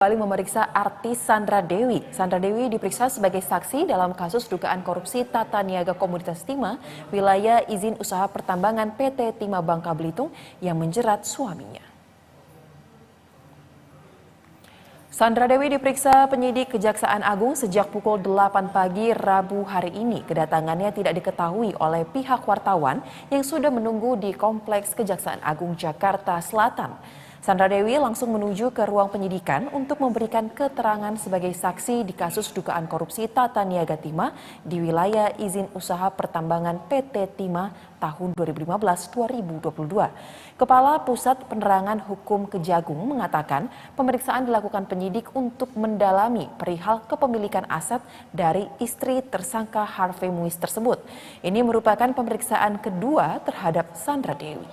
Kembali memeriksa artis Sandra Dewi. Sandra Dewi diperiksa sebagai saksi dalam kasus dugaan korupsi tata niaga komoditas timah wilayah izin usaha pertambangan PT Timah Bangka Belitung yang menjerat suaminya. Sandra Dewi diperiksa penyidik Kejaksaan Agung sejak pukul 8 pagi Rabu hari ini. Kedatangannya tidak diketahui oleh pihak wartawan yang sudah menunggu di Kompleks Kejaksaan Agung Jakarta Selatan. Sandra Dewi langsung menuju ke ruang penyidikan untuk memberikan keterangan sebagai saksi di kasus dugaan korupsi tata niaga timah di wilayah izin usaha pertambangan PT Timah tahun 2015-2022. Kepala Pusat Penerangan Hukum Kejagung mengatakan pemeriksaan dilakukan penyidik untuk mendalami perihal kepemilikan aset dari istri tersangka Harvey Muiz tersebut. Ini merupakan pemeriksaan kedua terhadap Sandra Dewi.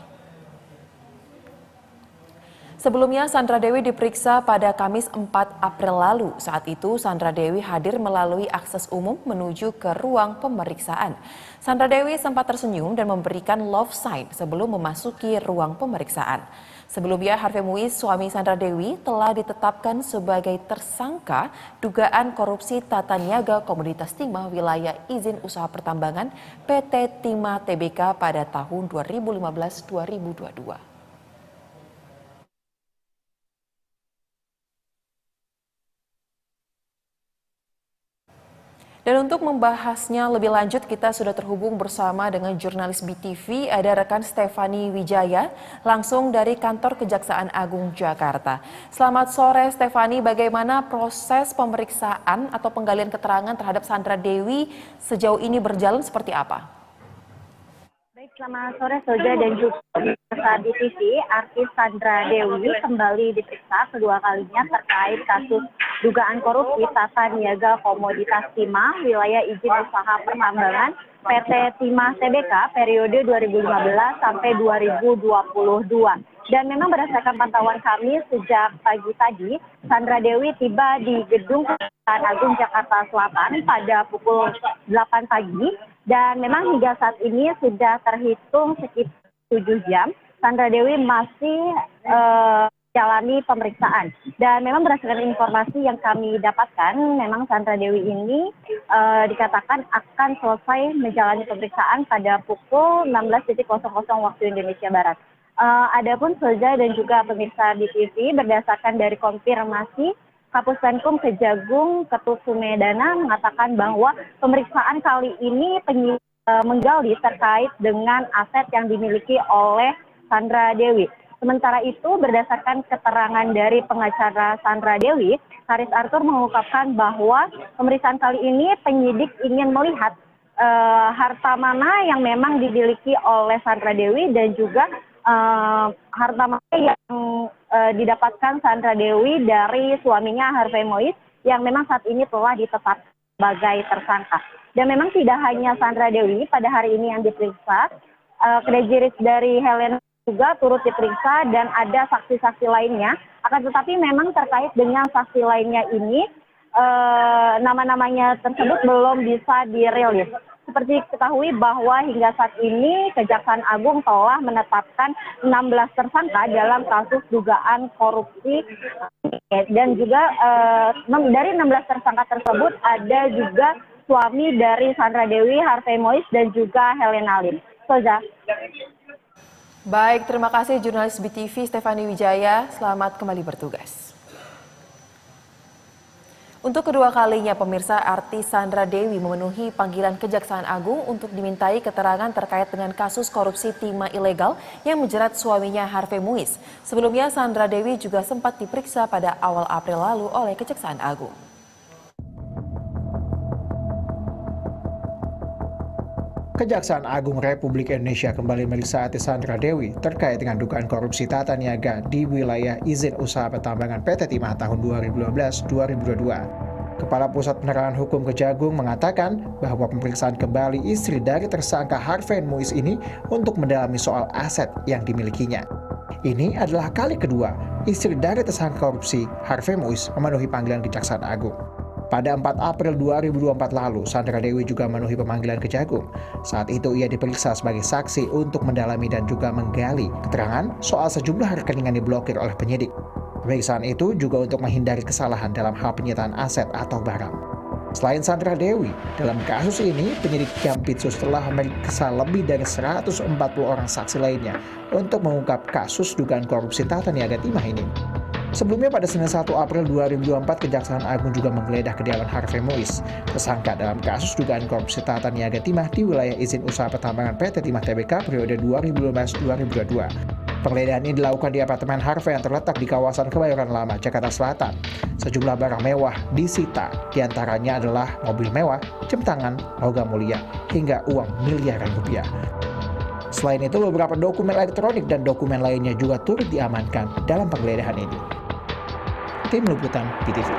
Sebelumnya, Sandra Dewi diperiksa pada Kamis 4 April lalu. Saat itu, Sandra Dewi hadir melalui akses umum menuju ke ruang pemeriksaan. Sandra Dewi sempat tersenyum dan memberikan love sign sebelum memasuki ruang pemeriksaan. Sebelumnya, Harvey Muiz, suami Sandra Dewi, telah ditetapkan sebagai tersangka dugaan korupsi tata niaga komoditas timah wilayah izin usaha pertambangan PT Timah Tbk pada tahun 2015-2022. Dan untuk membahasnya lebih lanjut, kita sudah terhubung bersama dengan jurnalis BTV, ada rekan Stefani Wijaya, langsung dari kantor Kejaksaan Agung Jakarta. Selamat sore Stefani, bagaimana proses pemeriksaan atau penggalian keterangan terhadap Sandra Dewi sejauh ini berjalan seperti apa? Baik, selamat sore Soja dan juga pemirsa BTV. Artis Sandra Dewi kembali diperiksa kedua kalinya terkait kasus dugaan korupsi tata niaga komoditas timah wilayah izin usaha pertambangan PT Timah Tbk periode 2015 sampai 2022. Dan memang berdasarkan pantauan kami sejak pagi tadi, Sandra Dewi tiba di Gedung Kejaksaan Agung Jakarta Selatan pada pukul 8 pagi. Dan memang hingga saat ini sudah terhitung sekitar 7 jam, Sandra Dewi masih menjalani pemeriksaan. Dan memang berdasarkan informasi yang kami dapatkan, memang Sandra Dewi ini dikatakan akan selesai menjalani pemeriksaan pada pukul 16.00 waktu Indonesia Barat. Adapun Soja dan juga pemirsa BTV, berdasarkan dari konfirmasi Kapus Penkum Kejagung Ketut Sumedana mengatakan bahwa pemeriksaan kali ini menggali terkait dengan aset yang dimiliki oleh Sandra Dewi. Sementara itu, berdasarkan keterangan dari pengacara Sandra Dewi, Haris Arthur mengungkapkan bahwa pemeriksaan kali ini penyidik ingin melihat harta mana yang memang dimiliki oleh Sandra Dewi dan juga harta mana yang didapatkan Sandra Dewi dari suaminya Harvey Muiz yang memang saat ini telah ditetapkan sebagai tersangka. Dan memang tidak hanya Sandra Dewi pada hari ini yang diperiksa, krediris dari Helen juga turut diperiksa dan ada saksi-saksi lainnya. Akan tetapi memang terkait dengan saksi lainnya ini, nama-namanya tersebut belum bisa dirilis. Seperti diketahui bahwa hingga saat ini Kejaksaan Agung telah menetapkan 16 tersangka dalam kasus dugaan korupsi dan juga dari 16 tersangka tersebut ada juga suami dari Sandra Dewi, Harvey Muiz dan juga Helena Lim. Soja. Baik, terima kasih jurnalis BTV Stefani Wijaya. Selamat kembali bertugas. Untuk kedua kalinya, pemirsa, artis Sandra Dewi memenuhi panggilan Kejaksaan Agung untuk dimintai keterangan terkait dengan kasus korupsi timah ilegal yang menjerat suaminya Harvey Muiz. Sebelumnya, Sandra Dewi juga sempat diperiksa pada awal April lalu oleh Kejaksaan Agung. Kejaksaan Agung Republik Indonesia kembali memeriksa artis Sandra Dewi terkait dengan dugaan korupsi tata niaga di wilayah izin usaha pertambangan PT Timah tahun 2015-2022. Kepala Pusat Penerangan Hukum Kejagung mengatakan bahwa pemeriksaan kembali istri dari tersangka Harvey Muiz ini untuk mendalami soal aset yang dimilikinya. Ini adalah kali kedua istri dari tersangka korupsi Harvey Muiz memenuhi panggilan Kejaksaan Agung. Pada 4 April 2024 lalu, Sandra Dewi juga memenuhi pemanggilan Kejagung. Saat itu ia diperiksa sebagai saksi untuk mendalami dan juga menggali keterangan soal sejumlah rekening yang diblokir oleh penyidik. Pemeriksaan itu juga untuk menghindari kesalahan dalam hal penyitaan aset atau barang. Selain Sandra Dewi, dalam kasus ini penyidik Jampitsus telah memeriksa lebih dari 140 orang saksi lainnya untuk mengungkap kasus dugaan korupsi Tata Niaga Timah ini. Sebelumnya pada Senin 1 April 2024, Kejaksaan Agung juga menggeledah kediaman Harvey Muiz, tersangka dalam kasus dugaan korupsi Tata Niaga Timah di wilayah izin usaha pertambangan PT Timah Tbk periode 2015-2022. Penggeledahan ini dilakukan di apartemen Harvey yang terletak di kawasan Kebayoran Lama, Jakarta Selatan. Sejumlah barang mewah disita, diantaranya adalah mobil mewah, jam tangan, logam mulia, hingga uang miliaran rupiah. Selain itu, beberapa dokumen elektronik dan dokumen lainnya juga turut diamankan dalam penggeledahan ini. Tim Liputan PTV.